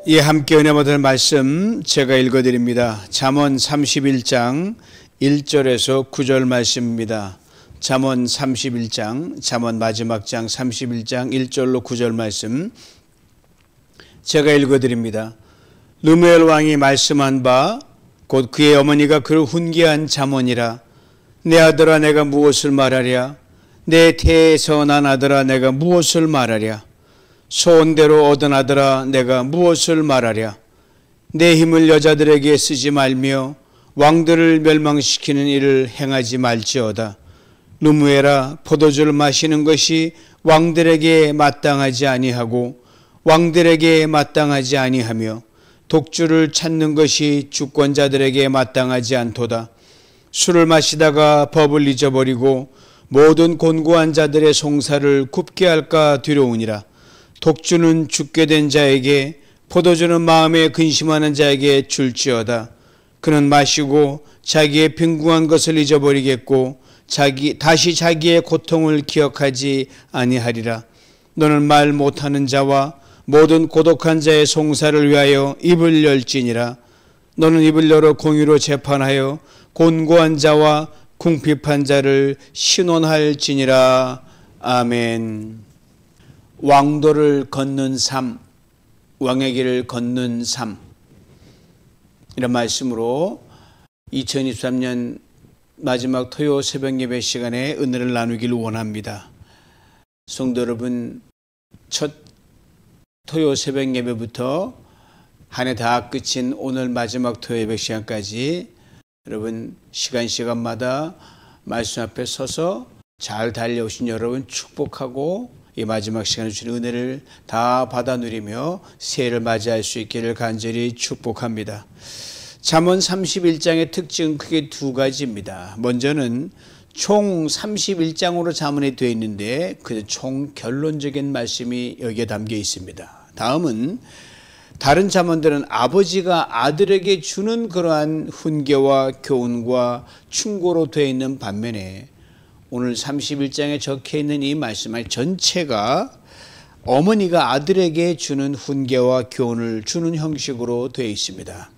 예, 함께 은혜 받을 말씀 제가 읽어드립니다. 잠언 31장 1절에서 9절 말씀입니다. 잠언 31장, 잠언 마지막 장 31장 1절로 9절 말씀 제가 읽어드립니다. 르무엘 왕이 말씀한 바 곧 그의 어머니가 그를 훈계한 잠언이라. 내 아들아 내가 무엇을 말하랴? 내 태에서 난 아들아 내가 무엇을 말하랴? 소원대로 얻은 아들아 내가 무엇을 말하랴? 내 힘을 여자들에게 쓰지 말며 왕들을 멸망시키는 일을 행하지 말지어다. 르무엘아, 포도주를 마시는 것이 왕들에게 마땅하지 아니하고 왕들에게 마땅하지 아니하며 독주를 찾는 것이 주권자들에게 마땅하지 않도다. 술을 마시다가 법을 잊어버리고 모든 곤고한 자들의 송사를 굽게 할까 두려우니라. 독주는 죽게 된 자에게, 포도주는 마음에 근심하는 자에게 줄지어다. 그는 마시고 자기의 빈궁한 것을 잊어버리겠고 다시 자기의 고통을 기억하지 아니하리라. 너는 말 못하는 자와 모든 고독한 자의 송사를 위하여 입을 열지니라. 너는 입을 열어 공의로 재판하여 곤고한 자와 궁핍한 자를 신원할지니라. 아멘. 왕도를 걷는 삶, 왕의 길을 걷는 삶, 이런 말씀으로 2023년 마지막 토요 새벽 예배 시간에 은혜를 나누기를 원합니다. 성도 여러분, 첫 토요 새벽 예배부터 한 해 다 끝인 오늘 마지막 토요 예배 시간까지 여러분 시간마다 말씀 앞에 서서 잘 달려오신 여러분 축복하고 이 마지막 시간에 주신 은혜를 다 받아 누리며 새해를 맞이할 수 있기를 간절히 축복합니다. 잠언 31장의 특징은 크게 두 가지입니다. 먼저는 총 31장으로 잠언이 되어 있는데 그 총 결론적인 말씀이 여기에 담겨 있습니다. 다음은 다른 잠언들은 아버지가 아들에게 주는 그러한 훈계와 교훈과 충고로 되어 있는 반면에 오늘 31장에 적혀 있는 이 말씀 전체가 어머니가 아들에게 주는 훈계와 교훈을 주는 형식으로 되어 있습니다.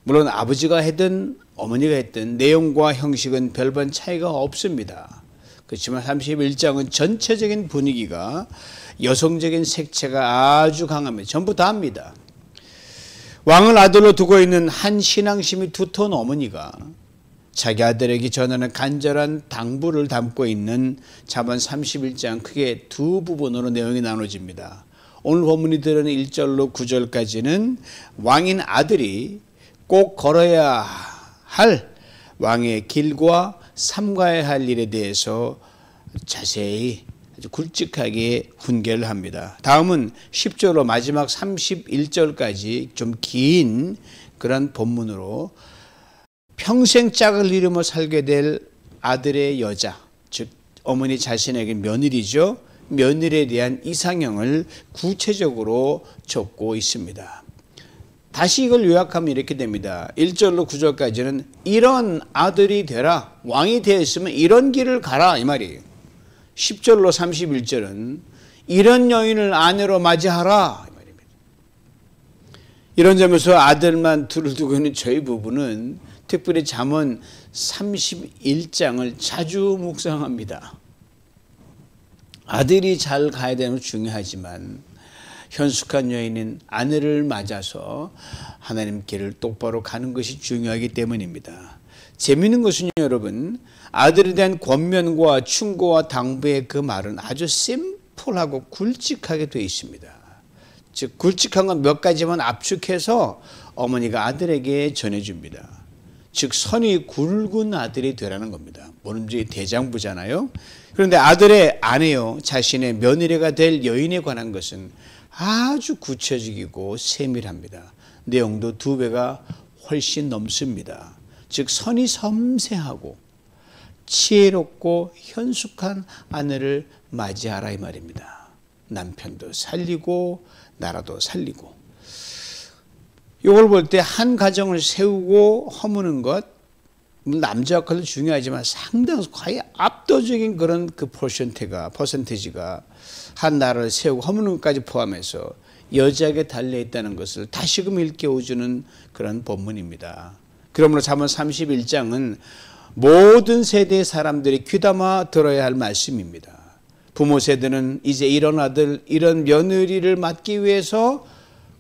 물론 아버지가 했든 어머니가 했든 내용과 형식은 별반 차이가 없습니다. 그렇지만 31장은 전체적인 분위기가 여성적인 색채가 아주 강합니다. 전부 다 합니다. 왕을 아들로 두고 있는 한 신앙심이 두터운 어머니가 자기 아들에게 전하는 간절한 당부를 담고 있는 잠언 31장 크게 두 부분으로 내용이 나눠집니다. 오늘 본문이 들은 1절로 9절까지는 왕인 아들이 꼭 걸어야 할 왕의 길과 삼가야 할 일에 대해서 자세히 아주 굵직하게 훈계를 합니다. 다음은 10절로 마지막 31절까지 좀 긴 그런 본문으로 평생 짝을 이루며 살게 될 아들의 여자, 즉 어머니 자신에게 며느리죠. 며느리에 대한 이상형을 구체적으로 적고 있습니다. 다시 이걸 요약하면 이렇게 됩니다. 1절로 9절까지는 이런 아들이 되라, 왕이 되었으면 이런 길을 가라 이 말이에요. 10절로 31절은 이런 여인을 아내로 맞이하라 이 말입니다. 이런 점에서 아들만 둘을 두고 있는 저희 부부는 특별히 잠언 31장을 자주 묵상합니다. 아들이 잘 가야 되는 건 중요하지만 현숙한 여인은 아내를 맞아서 하나님 길을 똑바로 가는 것이 중요하기 때문입니다. 재미있는 것은 여러분, 아들에 대한 권면과 충고와 당부의 그 말은 아주 심플하고 굵직하게 되어 있습니다. 즉 굵직한 건 몇 가지만 압축해서 어머니가 아들에게 전해줍니다. 즉 선이 굵은 아들이 되라는 겁니다. 뭐든지 대장부잖아요. 그런데 아들의 아내요, 자신의 며느리가 될 여인에 관한 것은 아주 구체적이고 세밀합니다. 내용도 2배가 훨씬 넘습니다. 즉 선이 섬세하고 지혜롭고 현숙한 아내를 맞이하라 이 말입니다. 남편도 살리고 나라도 살리고. 이걸 볼 때 한 가정을 세우고 허무는 것, 남자 역할도 중요하지만 상당히 거의 압도적인 그런 그 퍼센티지가 한 나라를 세우고 허무는 것까지 포함해서 여자에게 달려있다는 것을 다시금 일깨워주는 그런 본문입니다. 그러므로 잠언 31장은 모든 세대의 사람들이 귀담아 들어야 할 말씀입니다. 부모 세대는 이제 이런 아들, 이런 며느리를 맡기 위해서,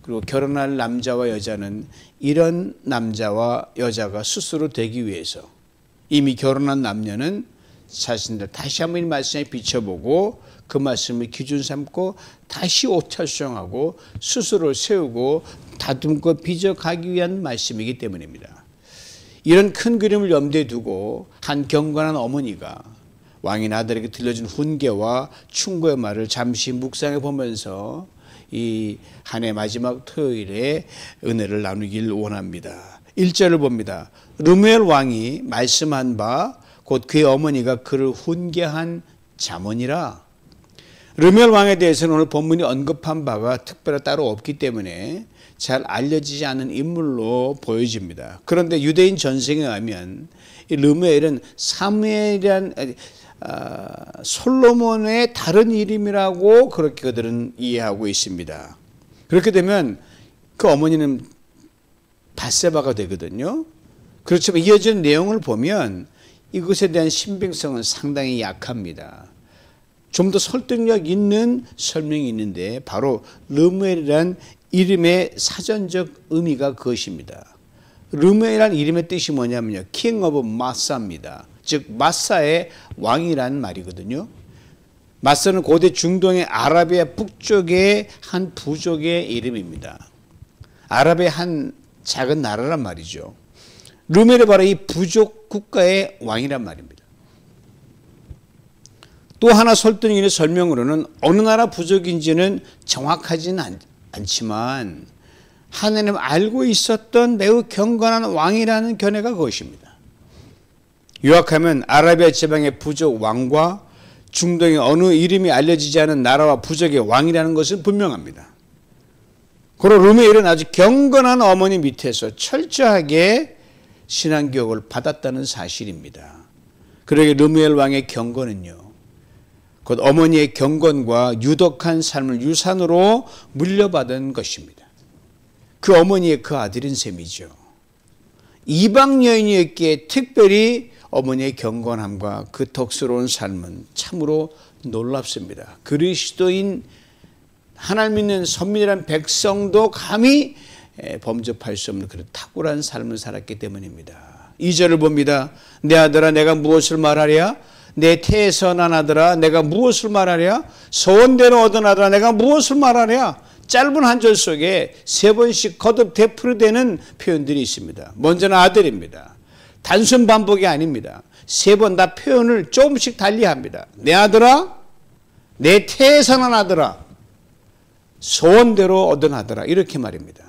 그리고 결혼할 남자와 여자는 이런 남자와 여자가 스스로 되기 위해서, 이미 결혼한 남녀는 자신들 다시 한번 이 말씀에 비춰보고 그 말씀을 기준 삼고 다시 오차수정하고 스스로를 세우고 다듬고 빚어가기 위한 말씀이기 때문입니다. 이런 큰 그림을 염두에 두고 한 경건한 어머니가 왕인 아들에게 들려준 훈계와 충고의 말을 잠시 묵상해 보면서 이 한 해 마지막 토요일에 은혜를 나누길 원합니다. 1절을 봅니다. 르무엘 왕이 말씀한 바 곧 그의 어머니가 그를 훈계한 잠언이라. 르무엘 왕에 대해서는 오늘 본문이 언급한 바가 특별히 따로 없기 때문에 잘 알려지지 않은 인물로 보여집니다. 그런데 유대인 전승에 의하면 이 르무엘은 사무엘이란 솔로몬의 다른 이름이라고 그렇게 그들은 이해하고 있습니다. 그렇게 되면 그 어머니는 밧세바가 되거든요. 그렇지만 이어지는 내용을 보면 이것에 대한 신빙성은 상당히 약합니다. 좀 더 설득력 있는 설명이 있는데 바로 르무엘이란 이름의 사전적 의미가 그것입니다. 르무엘이란 이름의 뜻이 뭐냐면요, 킹 오브 마사입니다. 즉 마사의 왕이란 말이거든요. 마사는 고대 중동의 아라비아 북쪽의 한 부족의 이름입니다. 아라비아의 한 작은 나라란 말이죠. 르무엘이 바로 이 부족 국가의 왕이란 말입니다. 또 하나 설득력 있는 설명으로는 어느 나라 부족인지는 정확하지는 않지만 하나님 알고 있었던 매우 경건한 왕이라는 견해가 그것입니다. 요약하면 아라비아 지방의 부족 왕과 중동의 어느 이름이 알려지지 않은 나라와 부족의 왕이라는 것은 분명합니다. 그리고 르무엘은 아주 경건한 어머니 밑에서 철저하게 신앙교육을 받았다는 사실입니다. 그러게 르무엘 왕의 경건은요, 곧 어머니의 경건과 유독한 삶을 유산으로 물려받은 것입니다. 그 어머니의 그 아들인 셈이죠. 이방 여인이었기에 특별히 어머니의 경건함과 그 덕스러운 삶은 참으로 놀랍습니다. 그리스도인 하나님 믿는 선민이란 백성도 감히 범접할 수 없는 그런 탁월한 삶을 살았기 때문입니다. 2절을 봅니다. 내 아들아 내가 무엇을 말하랴? 내 태에서 난 아들아 내가 무엇을 말하랴? 소원대로 얻은 아들아 내가 무엇을 말하랴? 짧은 한 절 속에 세 번씩 거듭 되풀이되는 표현들이 있습니다. 먼저는 아들입니다. 단순 반복이 아닙니다. 세 번 다 표현을 조금씩 달리합니다. 내 아들아, 내 태에서 난 아들아, 소원대로 얻은 아들아, 이렇게 말입니다.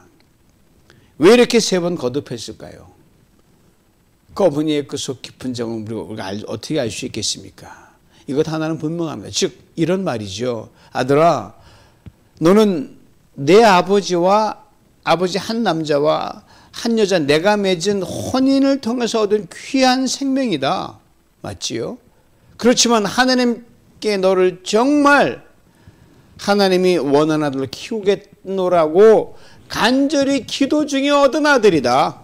왜 이렇게 세 번 거듭했을까요? 그 어머니의 그 속 깊은 정을 우리가 어떻게 알 수 있겠습니까? 이것 하나는 분명합니다. 즉 이런 말이죠. 아들아, 너는 내 아버지와 아버지 한 남자와 한 여자 내가 맺은 혼인을 통해서 얻은 귀한 생명이다. 맞지요? 그렇지만 하나님께 너를 정말 하나님이 원하는 아들로 키우겠노라고 간절히 기도 중에 얻은 아들이다.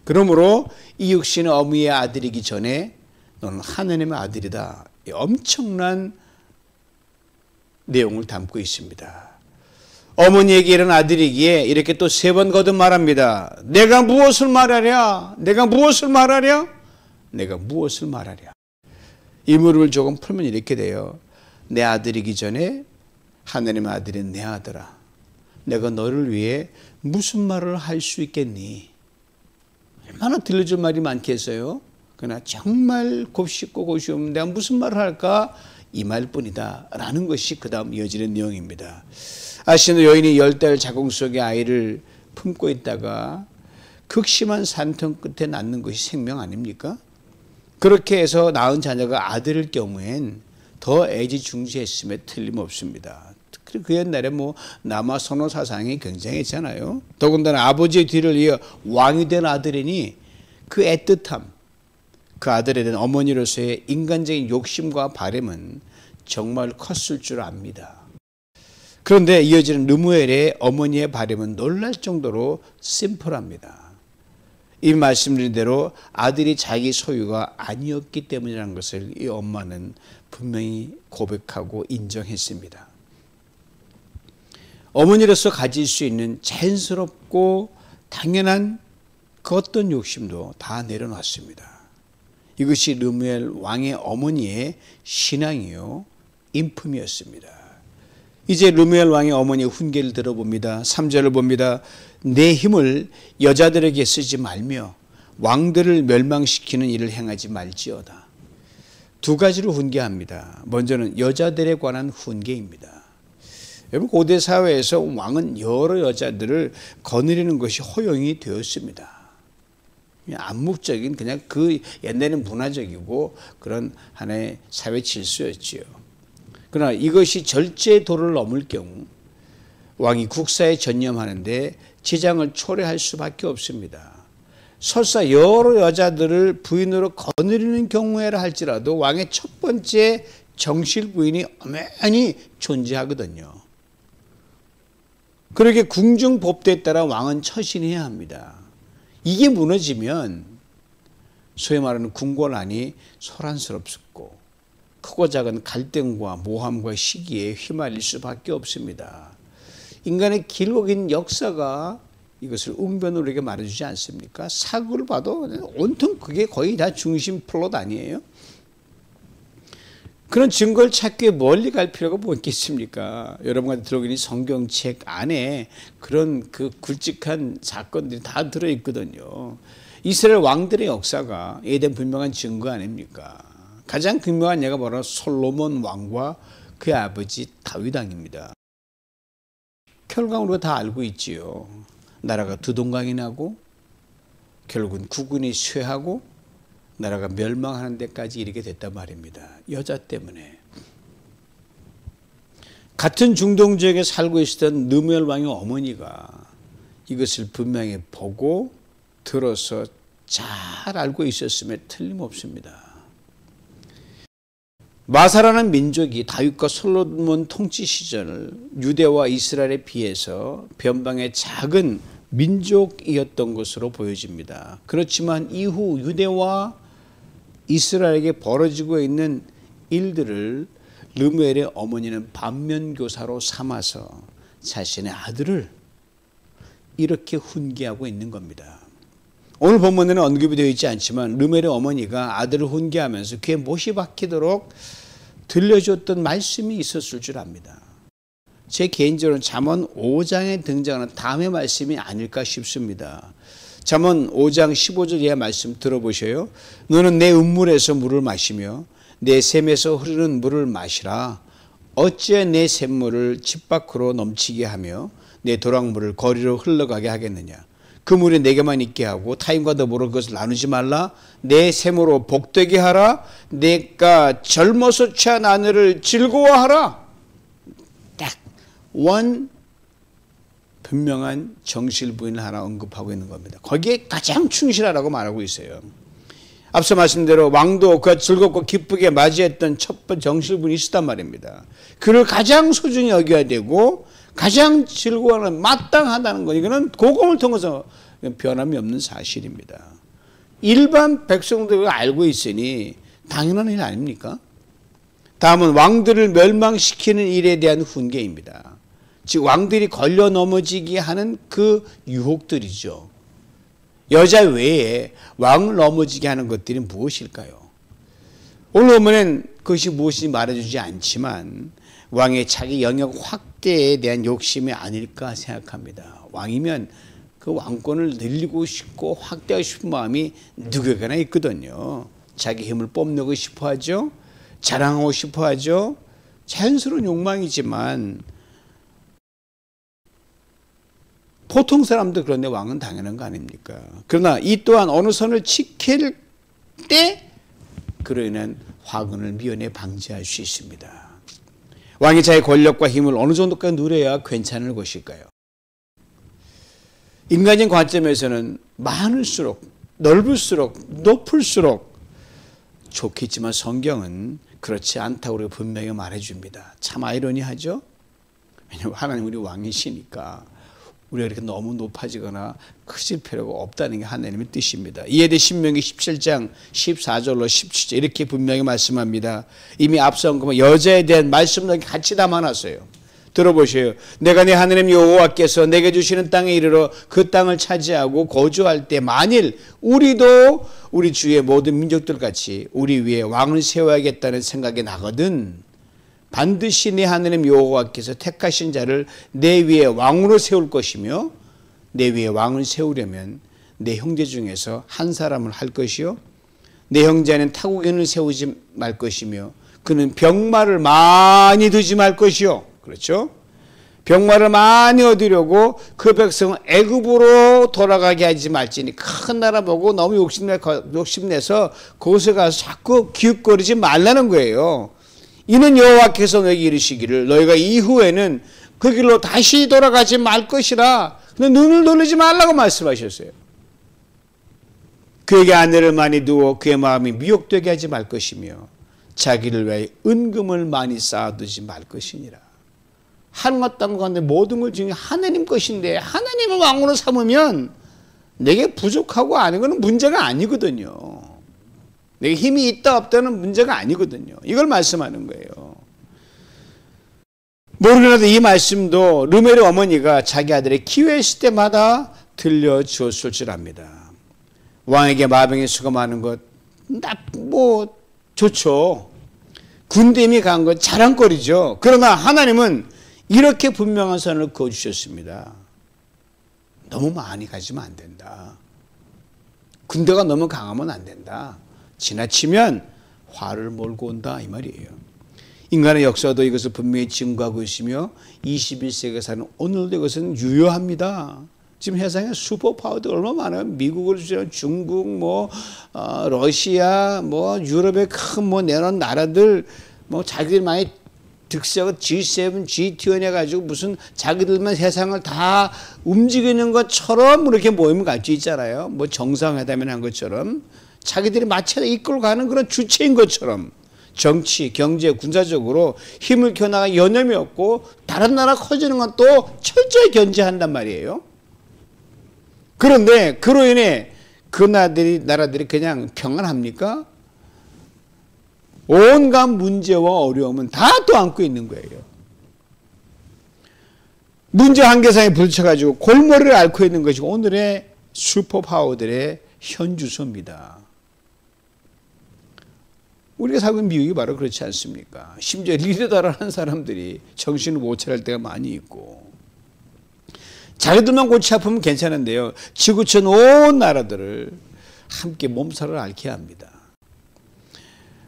그러므로 이 육신의 어미의 아들이기 전에 너는 하나님의 아들이다. 엄청난 내용을 담고 있습니다. 어머니에게 이런 아들이기에 이렇게 또 세 번 거듭 말합니다. 내가 무엇을 말하랴? 내가 무엇을 말하랴? 내가 무엇을 말하랴? 이 무릎을 조금 풀면 이렇게 돼요. 내 아들이기 전에 하나님의 아들인 내 아들아, 내가 너를 위해 무슨 말을 할 수 있겠니? 얼마나 들려줄 말이 많겠어요? 그러나 정말 곱씹고 고시오면 내가 무슨 말을 할까? 이 말뿐이다 라는 것이 그 다음 이어지는 내용입니다. 아시는 여인이 10달 자궁 속에 아이를 품고 있다가 극심한 산통 끝에 낳는 것이 생명 아닙니까? 그렇게 해서 낳은 자녀가 아들일 경우엔 더 애지중지했음에 틀림없습니다. 특히 그 옛날에 남아 선호 사상이 굉장했잖아요. 더군다나 아버지의 뒤를 이어 왕이 된 아들이니 그 애틋함, 그 아들에 대한 어머니로서의 인간적인 욕심과 바램은 정말 컸을 줄 압니다. 그런데 이어지는 르무엘의 어머니의 바램은 놀랄 정도로 심플합니다. 이 말씀드린 대로 아들이 자기 소유가 아니었기 때문이라는 것을 이 엄마는 분명히 고백하고 인정했습니다. 어머니로서 가질 수 있는 자연스럽고 당연한 그 어떤 욕심도 다 내려놨습니다. 이것이 르무엘 왕의 어머니의 신앙이요 인품이었습니다. 이제 르무엘 왕의 어머니의 훈계를 들어봅니다. 3절을 봅니다. 내 힘을 여자들에게 쓰지 말며 왕들을 멸망시키는 일을 행하지 말지어다. 두 가지로 훈계합니다. 먼저는 여자들에 관한 훈계입니다. 여러분 고대 사회에서 왕은 여러 여자들을 거느리는 것이 허용이 되었습니다. 암묵적인 그냥 그 옛날에는 문화적이고 그런 하나의 사회 질서였지요. 그러나 이것이 절제도를 넘을 경우 왕이 국사에 전념하는데 재장을 초래할 수밖에 없습니다. 설사 여러 여자들을 부인으로 거느리는 경우에라 할지라도 왕의 첫 번째 정실 부인이 엄연히 존재하거든요. 그렇게 궁중법도에 따라 왕은 처신해야 합니다. 이게 무너지면 소위 말하는 궁궐안이 소란스럽고 크고 작은 갈등과 모함과 시기에 휘말릴 수밖에 없습니다. 인간의 길고 긴 역사가 이것을 웅변으로 우리에게 말해주지 않습니까? 사고를 봐도 온통 그게 거의 다 중심 플롯 아니에요? 그런 증거를 찾기 위해 멀리 갈 필요가 뭐 있겠습니까? 여러분과 들어오니 성경책 안에 그런 그 굵직한 사건들이 다 들어있거든요. 이스라엘 왕들의 역사가 이에 대한 분명한 증거 아닙니까? 가장 분명한 예가 바로 솔로몬 왕과 그의 아버지 다윗 왕입니다. 결과는 우리가 다 알고 있지요. 나라가 두동강이 나고 결국은 국군이 쇠하고 나라가 멸망하는 데까지 이르게 됐단 말입니다. 여자 때문에. 같은 중동 지역에 살고 있었던 르무엘 왕의 어머니가 이것을 분명히 보고 들어서 잘 알고 있었음에 틀림없습니다. 마사라는 민족이 다윗과 솔로몬 통치 시절 유대와 이스라엘에 비해서 변방의 작은 민족이었던 것으로 보여집니다. 그렇지만 이후 유대와 이스라엘에게 벌어지고 있는 일들을 르무엘의 어머니는 반면교사로 삼아서 자신의 아들을 이렇게 훈계하고 있는 겁니다. 오늘 본문에는 언급이 되어 있지 않지만 르무엘의 어머니가 아들을 훈계하면서 귀에 못이 박히도록 들려줬던 말씀이 있었을 줄 압니다. 제 개인적으로는 잠언 5장에 등장하는 다음의 말씀이 아닐까 싶습니다. 잠언 5장 15절 이하 말씀 들어보셔요. 너는 내 음물에서 물을 마시며 내 샘에서 흐르는 물을 마시라. 어찌 내 샘물을 집 밖으로 넘치게 하며 내 도랑물을 거리로 흘러가게 하겠느냐. 그 물이 내게만 있게 하고 타인과 더불어 그것을 나누지 말라. 내 샘으로 복되게 하라. 내가 젊어서 취한 아내를 즐거워하라. 딱 원 분명한 정실 부인을 하나 언급하고 있는 겁니다. 거기에 가장 충실하라고 말하고 있어요. 앞서 말씀대로 왕도 그가 즐겁고 기쁘게 맞이했던 첫 번째 정실 부인이 있었단 말입니다. 그를 가장 소중히 여겨야 되고 가장 즐거워하는 마땅하다는 것, 이거는 고공을 통해서 변함이 없는 사실입니다. 일반 백성들이 알고 있으니 당연한 일 아닙니까? 다음은 왕들을 멸망시키는 일에 대한 훈계입니다. 즉 왕들이 걸려 넘어지게 하는 그 유혹들이죠. 여자 외에 왕을 넘어지게 하는 것들이 무엇일까요? 오늘 보면 그것이 무엇인지 말해주지 않지만 왕의 자기 영역 확대에 대한 욕심이 아닐까 생각합니다. 왕이면 그 왕권을 늘리고 싶고 확대하고 싶은 마음이 누구에게나 있거든요. 자기 힘을 뽐내고 싶어 하죠. 자랑하고 싶어 하죠. 자연스러운 욕망이지만 보통 사람도 그런데 왕은 당연한 거 아닙니까? 그러나 이 또한 어느 선을 지킬 때 그로 인한 화근을 미연에 방지할 수 있습니다. 왕이 자기 권력과 힘을 어느 정도까지 누려야 괜찮을 것일까요? 인간적인 관점에서는 많을수록, 넓을수록, 높을수록 좋겠지만 성경은 그렇지 않다고 우리가 분명히 말해줍니다. 참 아이러니하죠? 왜냐하면 하나님 우리 왕이시니까 우리가 이렇게 너무 높아지거나 크실 필요가 없다는 게 하나님의 뜻입니다. 이에 대해 신명기 17장 14절로 17절 이렇게 분명히 말씀합니다. 이미 앞서 온 여자에 대한 말씀을 같이 담아놨어요. 들어보세요. 내가 내 하나님 여호와께서 내게 주시는 땅에 이르러 그 땅을 차지하고 거주할 때 만일 우리도 우리 주의 모든 민족들 같이 우리 위에 왕을 세워야겠다는 생각이 나거든 반드시 내 하나님 여호와께서 택하신 자를 내 위에 왕으로 세울 것이며 내 위에 왕을 세우려면 내 형제 중에서 한 사람을 할 것이요 내 형제는 타국인을 세우지 말 것이며 그는 병마를 많이 두지 말 것이요. 그렇죠? 병마를 많이 얻으려고 그 백성은 애굽으로 돌아가게 하지 말지니 큰 나라 보고 너무 욕심내서 거기서 가서 자꾸 기웃거리지 말라는 거예요. 이는 여호와께서 너에게 이르시기를 너희가 이후에는 그 길로 다시 돌아가지 말 것이라 눈을 돌리지 말라고 말씀하셨어요. 그에게 아내를 많이 두어 그의 마음이 미혹되게 하지 말 것이며 자기를 위하여 은금을 많이 쌓아두지 말 것이니라. 하늘과 땅 가운데 모든 걸 중에 하나님 것인데 하나님을 왕으로 삼으면 내게 부족하고 아닌 것은 문제가 아니거든요. 내게 힘이 있다 없다는 문제가 아니거든요. 이걸 말씀하는 거예요. 모르게나도 이 말씀도 르멜의 어머니가 자기 아들의 기회했을 때마다 들려주었을 줄 압니다. 왕에게 마병이 수감하는 것 뭐 좋죠. 군대 힘이 간 것 자랑거리죠. 그러나 하나님은 이렇게 분명한 선을 그어주셨습니다. 너무 많이 가지면 안 된다. 군대가 너무 강하면 안 된다. 지나치면 화를 몰고 온다 이 말이에요. 인간의 역사도 이것을 분명히 증거하고 있으며 21세기에 사는 오늘도 이것은 유효합니다. 지금 세상에 슈퍼파워도 얼마나 많아요. 미국을 주제로 중국, 러시아, 유럽의 큰 내놓은 나라들, 자기들 많이 득세하고 G7, G20 해가지고 무슨 자기들만 세상을 다 움직이는 것처럼 이렇게 모임을 갖고 있잖아요. 정상회담이나 한 것처럼. 자기들이 마치 이끌고 가는 그런 주체인 것처럼 정치, 경제, 군사적으로 힘을 겨나가 여념이 없고 다른 나라 커지는 건 또 철저히 견제한단 말이에요. 그런데 그로 인해 그 나라들이 그냥 평안합니까? 온갖 문제와 어려움은 다 또 안고 있는 거예요. 문제 한계상에 부딪혀가지고 골머리를 앓고 있는 것이 오늘의 슈퍼파워들의 현주소입니다. 우리가 살고 있는 미국이 바로 그렇지 않습니까? 심지어 리더다라는 사람들이 정신을 못 차릴 때가 많이 있고 자기들만 골치 아프면 괜찮은데요. 지구촌 온 나라들을 함께 몸살을 앓게 합니다.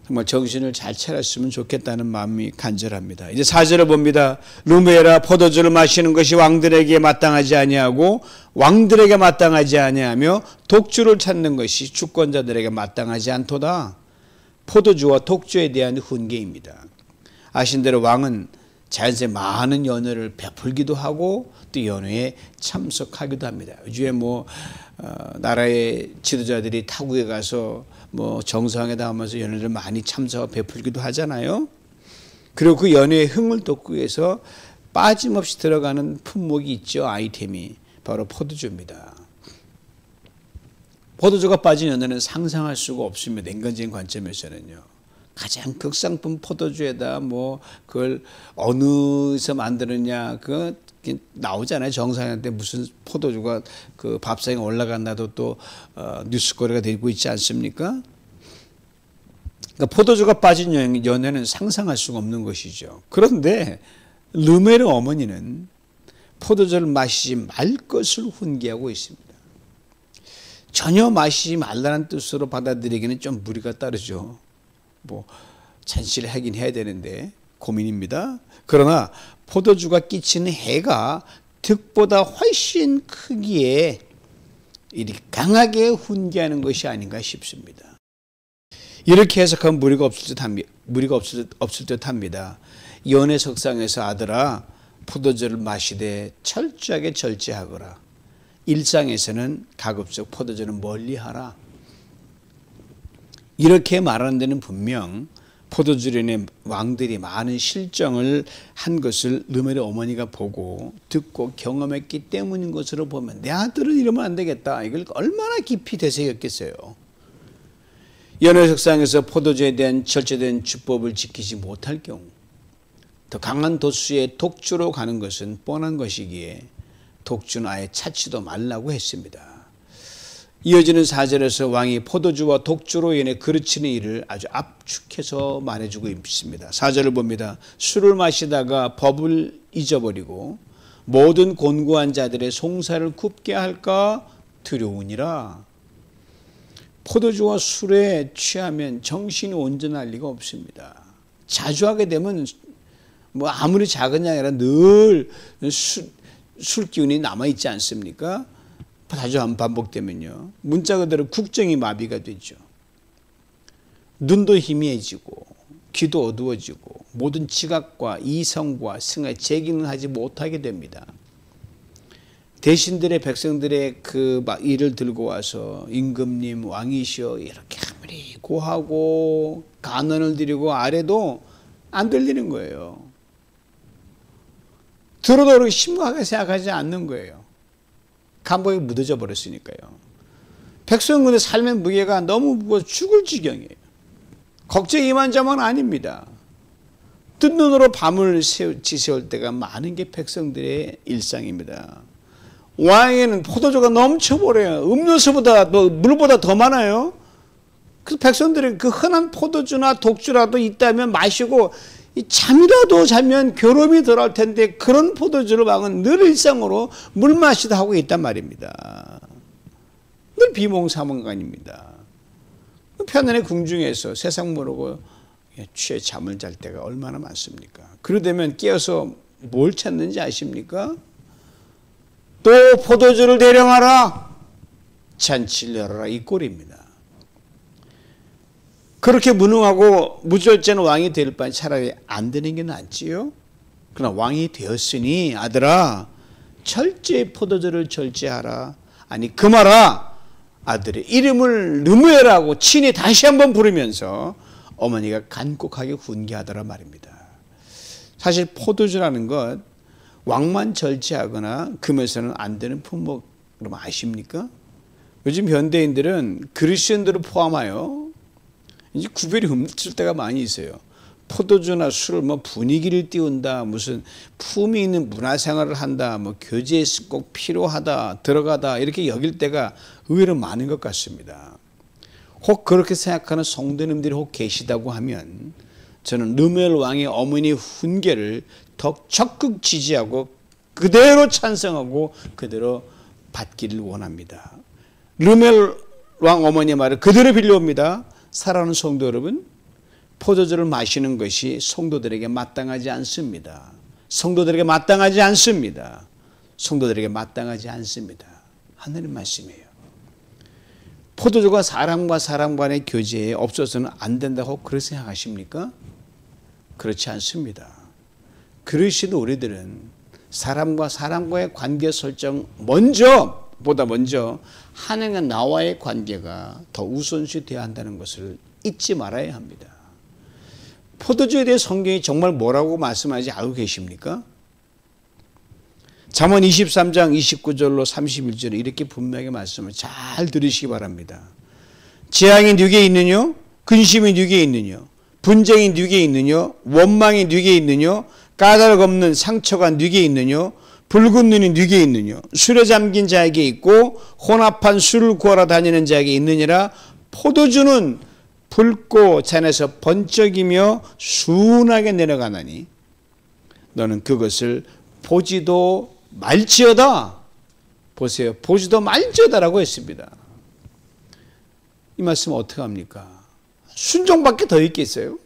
정말 정신을 잘 차렸으면 좋겠다는 마음이 간절합니다. 이제 4절을 봅니다. 루메라 포도주를 마시는 것이 왕들에게 마땅하지 아니하고 왕들에게 마땅하지 아니하며 독주를 찾는 것이 주권자들에게 마땅하지 않도다. 포도주와 독주에 대한 훈계입니다. 아신 대로 왕은 자연스레 많은 연회를 베풀기도 하고 또 연회에 참석하기도 합니다. 요즘에 나라의 지도자들이 타국에 가서 정상회담 하면서 연회를 많이 참석하고 베풀기도 하잖아요. 그리고 그 연회의 흥을 돋기 위해서 빠짐없이 들어가는 품목이 있죠. 아이템이 바로 포도주입니다. 포도주가 빠진 연회는 상상할 수가 없습니다. 인간적인 관점에서는요. 가장 극상품 포도주에다 그걸 어느서 만드느냐 나오잖아요. 정상회담 때 무슨 포도주가 그 밥상에 올라간다도 또 뉴스거리가 되고 있지 않습니까? 그러니까 포도주가 빠진 연회는 상상할 수가 없는 것이죠. 그런데 르멜의 어머니는 포도주를 마시지 말 것을 훈계하고 있습니다. 전혀 마시지 말라는 뜻으로 받아들이기는 좀 무리가 따르죠. 잔치를 하긴 해야 되는데 고민입니다. 그러나 포도주가 끼치는 해가 득보다 훨씬 크기에 이렇게 강하게 훈계하는 것이 아닌가 싶습니다. 이렇게 해석하면 무리가 없을 듯합니다. 연회 석상에서 아들아 포도주를 마시되 철저하게 절제하거라. 일상에서는 가급적 포도주는 멀리하라. 이렇게 말하는 데는 분명 포도주련의 왕들이 많은 실정을 한 것을 르멜의 어머니가 보고 듣고 경험했기 때문인 것으로 보면 내 아들은 이러면 안 되겠다. 이걸 얼마나 깊이 되새겼겠어요. 연회석상에서 포도주에 대한 절제된 주법을 지키지 못할 경우 더 강한 도수의 독주로 가는 것은 뻔한 것이기에 독주는 아예 찾지도 말라고 했습니다. 이어지는 4절에서 왕이 포도주와 독주로 인해 그르치는 일을 아주 압축해서 말해주고 있습니다. 4절을 봅니다. 술을 마시다가 법을 잊어버리고 모든 곤고한 자들의 송사를 굽게 할까 두려우니라. 포도주와 술에 취하면 정신이 온전할 리가 없습니다. 자주 하게 되면 뭐 아무리 작은 양이라 늘 술 기운이 남아있지 않습니까? 자주 반복되면요. 문자 그대로 국정이 마비가 되죠. 눈도 희미해지고 귀도 어두워지고 모든 지각과 이성과 생활 제기는 하지 못하게 됩니다. 대신들의 백성들의 그 일을 들고 와서 임금님 왕이시여 이렇게 아무리 고하고 간언을 드리고 아래도 안 들리는 거예요. 들어도 그렇게 심각하게 생각하지 않는 거예요. 감각이 묻어져 버렸으니까요. 백성들의 삶의 무게가 너무 무거워 죽을 지경이에요. 걱정이 이만저만 아닙니다. 뜬 눈으로 밤을 지새울 때가 많은 게 백성들의 일상입니다. 왕에게는 포도주가 넘쳐버려요. 음료수보다 물보다 더 많아요. 그래서 백성들은 그 흔한 포도주나 독주라도 있다면 마시고 잠이라도 자면 괴로움이 덜할 텐데 그런 포도주를 왕은 늘 일상으로 물 마시다 하고 있단 말입니다. 늘 비몽사몽간입니다. 편안의 궁중에서 세상 모르고 취해 잠을 잘 때가 얼마나 많습니까? 그러다면 깨어서 뭘 찾는지 아십니까? 또 포도주를 대령하라, 잔치를 열어라, 이 꼴입니다. 그렇게 무능하고 무절제한 왕이 될 바에 차라리 안 되는 게 낫지요. 그러나 왕이 되었으니 아들아 철저히 포도주를 절제하라. 아니 금하라. 아들의 이름을 르무엘하고 친히 다시 한번 부르면서 어머니가 간곡하게 훈계하더라 말입니다. 사실 포도주라는 것 왕만 절제하거나 금해서는 안 되는 품목, 여러분 아십니까? 요즘 현대인들은 그리스도인들을 포함하여 이제 구별이 없을 때가 많이 있어요. 포도주나 술을 뭐 분위기를 띄운다, 무슨 품위 있는 문화생활을 한다, 뭐 교제에 꼭 필요하다, 들어가다 이렇게 여길 때가 의외로 많은 것 같습니다. 혹 그렇게 생각하는 성도님들이 혹 계시다고 하면 저는 르멜 왕의 어머니 훈계를 더 적극 지지하고 그대로 찬성하고 그대로 받기를 원합니다. 르멜 왕 어머니의 말을 그대로 빌려옵니다. 사랑하는 성도 여러분, 포도주를 마시는 것이 성도들에게 마땅하지 않습니다. 성도들에게 마땅하지 않습니다. 성도들에게 마땅하지 않습니다. 하나님 말씀이에요. 포도주가 사람과 사람 간의 교제에 없어서는 안 된다고 그렇게 생각하십니까? 그렇지 않습니다. 그러시도 우리들은 사람과 사람과의 관계 설정 보다 먼저 하나님과 나와의 관계가 더 우선시 되어야 한다는 것을 잊지 말아야 합니다. 포도주에 대해 성경이 정말 뭐라고 말씀하지 알고 계십니까? 잠언 23장 29절로 31절에 이렇게 분명하게 말씀을 잘 들으시기 바랍니다. 재앙이 네게 있느뇨? 근심이 네게 있느뇨? 분쟁이 네게 있느뇨? 원망이 네게 있느뇨? 까닭 없는 상처가 네게 있느뇨? 붉은 눈이 네게 있느뇨? 술에 잠긴 자에게 있고 혼합한 술을 구하러 다니는 자에게 있느니라. 포도주는 붉고 잔에서 번쩍이며 순하게 내려가나니 너는 그것을 보지도 말지어다. 보세요. 보지도 말지어다라고 했습니다. 이 말씀 어떻게 합니까? 순종밖에 더 있겠어요?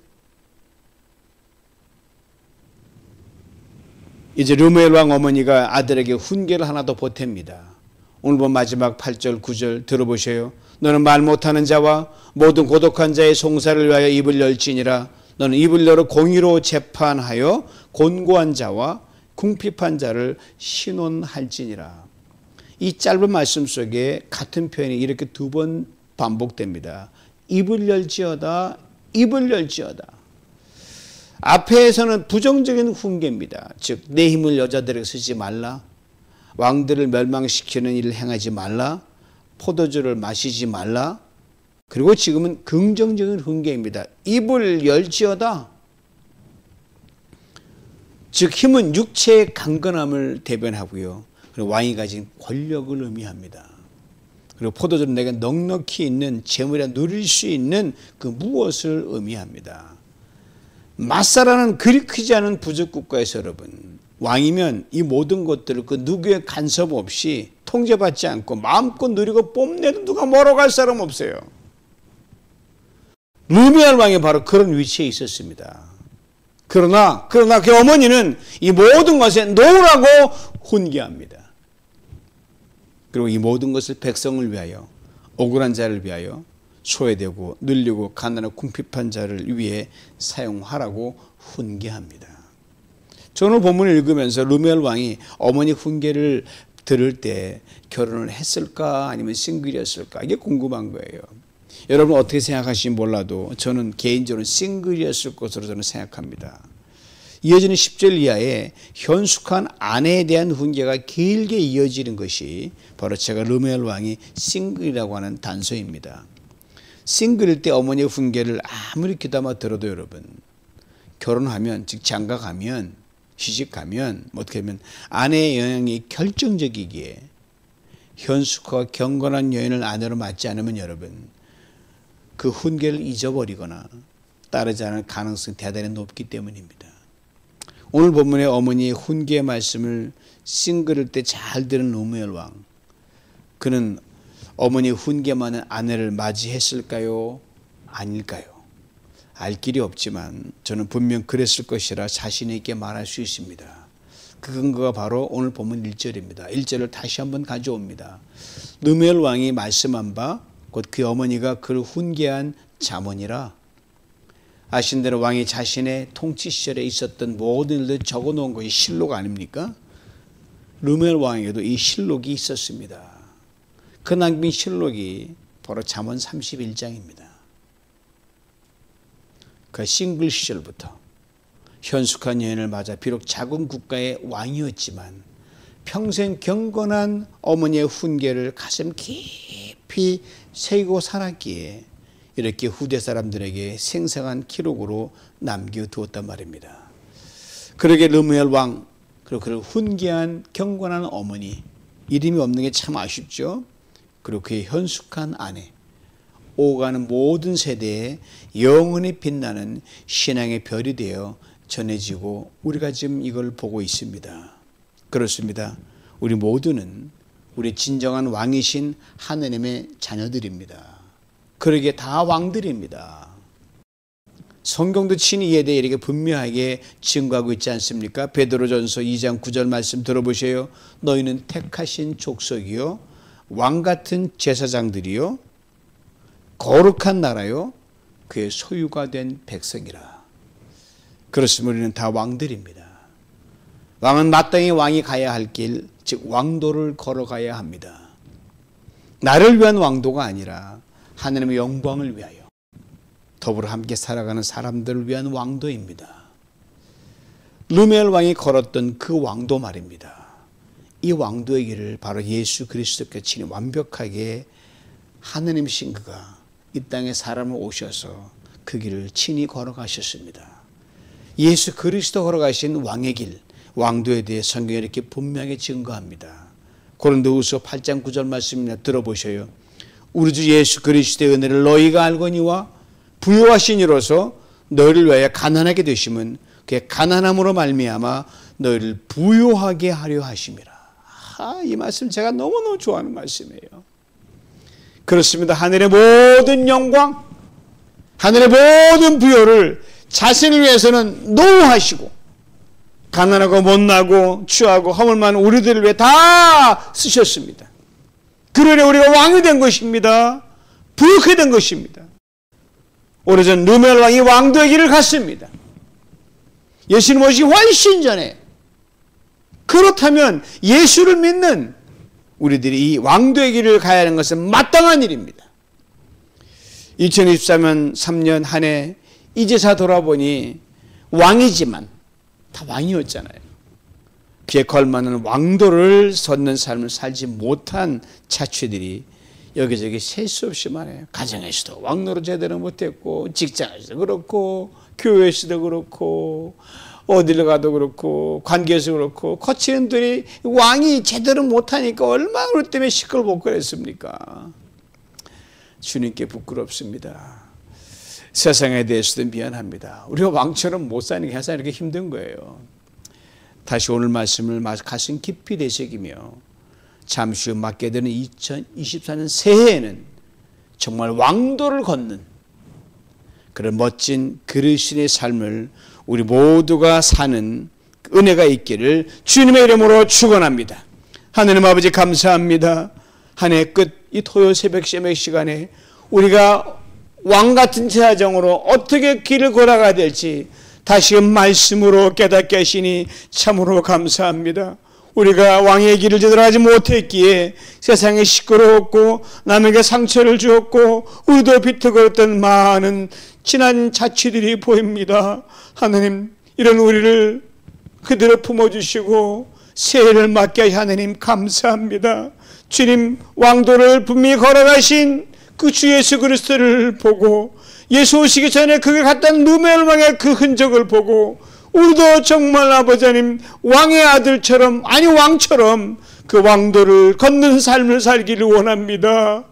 이제 르무엘 왕 어머니가 아들에게 훈계를 하나 더 보탭니다. 오늘 본 마지막 8절 9절 들어보세요. 너는 말 못하는 자와 모든 고독한 자의 송사를 위하여 입을 열지니라. 너는 입을 열어 공의로 재판하여 곤고한 자와 궁핍한 자를 신원할지니라. 이 짧은 말씀 속에 같은 표현이 이렇게 두 번 반복됩니다. 입을 열지어다. 입을 열지어다. 앞에서는 부정적인 훈계입니다. 즉 내 힘을 여자들에게 쓰지 말라. 왕들을 멸망시키는 일을 행하지 말라. 포도주를 마시지 말라. 그리고 지금은 긍정적인 훈계입니다. 입을 열지어다. 즉 힘은 육체의 강건함을 대변하고요. 그리고 왕이 가진 권력을 의미합니다. 그리고 포도주는 내가 넉넉히 있는 재물에 누릴 수 있는 그 무엇을 의미합니다. 마사라는 그리 크지 않은 부족 국가에서 여러분, 왕이면 이 모든 것들을 그 누구의 간섭 없이 통제받지 않고 마음껏 누리고 뽐내도 누가 뭐라고 할 사람 없어요. 르메알 왕이 바로 그런 위치에 있었습니다. 그러나 그 어머니는 이 모든 것에 놓으라고 훈계합니다. 그리고 이 모든 것을 백성을 위하여, 억울한 자를 위하여, 소외되고 늘리고 가난하고 궁핍한 자를 위해 사용하라고 훈계합니다. 저는 본문을 읽으면서 르메알 왕이 어머니 훈계를 들을 때 결혼을 했을까 아니면 싱글이었을까 이게 궁금한 거예요. 여러분 어떻게 생각하실지 몰라도 저는 개인적으로 싱글이었을 것으로 저는 생각합니다. 이어지는 10절 이하에 현숙한 아내에 대한 훈계가 길게 이어지는 것이 바로 제가 르메알 왕이 싱글이라고 하는 단서입니다. 싱글일 때 어머니의 훈계를 아무리 귀담아 들어도 여러분, 결혼하면, 즉 장가가면, 시집가면 어떻게 하면 아내의 영향이 결정적이기에 현숙과 경건한 여인을 아내로 맞지 않으면 여러분 그 훈계를 잊어버리거나 따르지 않을 가능성이 대단히 높기 때문입니다. 오늘 본문의 어머니의 훈계의 말씀을 싱글일 때 잘 들은 르메알 왕, 그는 어머니의 훈계만은 아내를 맞이했을까요? 아닐까요? 알 길이 없지만 저는 분명 그랬을 것이라 자신 있게 말할 수 있습니다. 그 근거가 바로 오늘 본문 1절입니다. 1절을 다시 한번 가져옵니다. 르메알 왕이 말씀한 바 곧 그 어머니가 그를 훈계한 잠언이라. 아신 대로 왕이 자신의 통치 시절에 있었던 모든 일들 적어놓은 것이 실록 아닙니까? 르메알 왕에게도 이 실록이 있었습니다. 그 남긴 실록이 바로 잠언 31장입니다. 그 싱글 시절부터 현숙한 여인을 맞아 비록 작은 국가의 왕이었지만 평생 경건한 어머니의 훈계를 가슴 깊이 새기고 살았기에 이렇게 후대 사람들에게 생생한 기록으로 남겨두었단 말입니다. 그러게 르메알 왕, 그리고 그를 훈계한 경건한 어머니, 이름이 없는 게 참 아쉽죠. 그리고 그의 현숙한 아내, 오가는 모든 세대에 영원히 빛나는 신앙의 별이 되어 전해지고 우리가 지금 이걸 보고 있습니다. 그렇습니다. 우리 모두는 우리 진정한 왕이신 하느님의 자녀들입니다. 그러기에 다 왕들입니다. 성경도 친히 이에 대해 이렇게 분명하게 증거하고 있지 않습니까? 베드로전서 2장 9절 말씀 들어보세요. 너희는 택하신 족속이요 왕같은 제사장들이요 거룩한 나라요 그의 소유가 된 백성이라. 그렇습니다. 우리는 다 왕들입니다. 왕은 마땅히 왕이 가야 할 길, 즉 왕도를 걸어가야 합니다. 나를 위한 왕도가 아니라 하나님의 영광을 위하여 더불어 함께 살아가는 사람들을 위한 왕도입니다. 르메알 왕이 걸었던 그 왕도 말입니다. 이 왕도의 길을 바로 예수 그리스도께 친히 완벽하게 하느님이신 그가 이 땅에 사람을 오셔서 그 길을 친히 걸어가셨습니다. 예수 그리스도 걸어가신 왕의 길, 왕도에 대해 성경이 이렇게 분명하게 증거합니다. 고린도후서 8장 9절 말씀이나 들어보셔요. 우리 주 예수 그리스도의 은혜를 너희가 알거니와 부요하신 이로서 너희를 위하여 가난하게 되심은 그의 가난함으로 말미암아 너희를 부요하게 하려 하심이라. 이 말씀 제가 너무너무 좋아하는 말씀이에요. 그렇습니다. 하늘의 모든 영광, 하늘의 모든 부요를 자신을 위해서는 노후하시고 가난하고 못나고 취하고 허물 많은 우리들을 위해 다 쓰셨습니다. 그러려 우리가 왕이 된 것입니다. 부유하게 된 것입니다. 오래전 르메알 왕이 왕도의 길을 갔습니다. 예수님 오시기 훨씬 전에. 그렇다면 예수를 믿는 우리들이 이 왕도의 길을 가야 하는 것은 마땅한 일입니다. 2023년 3년 한 해 이제사 돌아보니 왕이지만 다 왕이었잖아요. 그에 걸맞는 왕도를 섰는 삶을 살지 못한 자취들이 여기저기 셀 수 없이 많아요. 가정에서도 왕노릇 제대로 못했고, 직장에서도 그렇고, 교회에서도 그렇고, 어디를 가도 그렇고, 관계에서 그렇고, 거치는들이 왕이 제대로 못하니까 얼마나 그것 때문에 시끌벅거렸습니까? 주님께 부끄럽습니다. 세상에 대해서도 미안합니다. 우리가 왕처럼 못 사는 게 항상 이렇게 힘든 거예요. 다시 오늘 말씀을 가슴 깊이 되새기며 잠시 후 맞게 되는 2024년 새해에는 정말 왕도를 걷는 그런 멋진 그리스도인의 삶을 우리 모두가 사는 은혜가 있기를 주님의 이름으로 축원합니다. 하느님 아버지 감사합니다. 한 해 끝 이 토요 새벽 시간에 우리가 왕같은 제사장으로 어떻게 길을 걸어가야 될지 다시금 말씀으로 깨닫게 하시니 참으로 감사합니다. 우리가 왕의 길을 제대로 하지 못했기에 세상에 시끄러웠고 남에게 상처를 주었고 우리도 비틀거렸던 많은 지난 자취들이 보입니다. 하나님, 이런 우리를 그대로 품어주시고 새해를 맞게 하시 하나님 감사합니다. 주님, 왕도를 분명히 걸어가신 그 주 예수 그리스도를 보고 예수 오시기 전에 그가 갔던 누멜왕의 그 흔적을 보고 우리도 정말 아버지 하나님 왕의 아들처럼, 아니 왕처럼 그 왕도를 걷는 삶을 살기를 원합니다.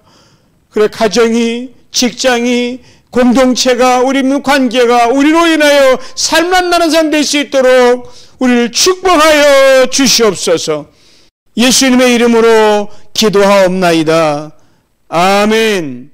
그래, 가정이, 직장이, 공동체가, 우리 관계가 우리로 인하여 살만 나는 삶 될 수 있도록 우리를 축복하여 주시옵소서. 예수님의 이름으로 기도하옵나이다. 아멘.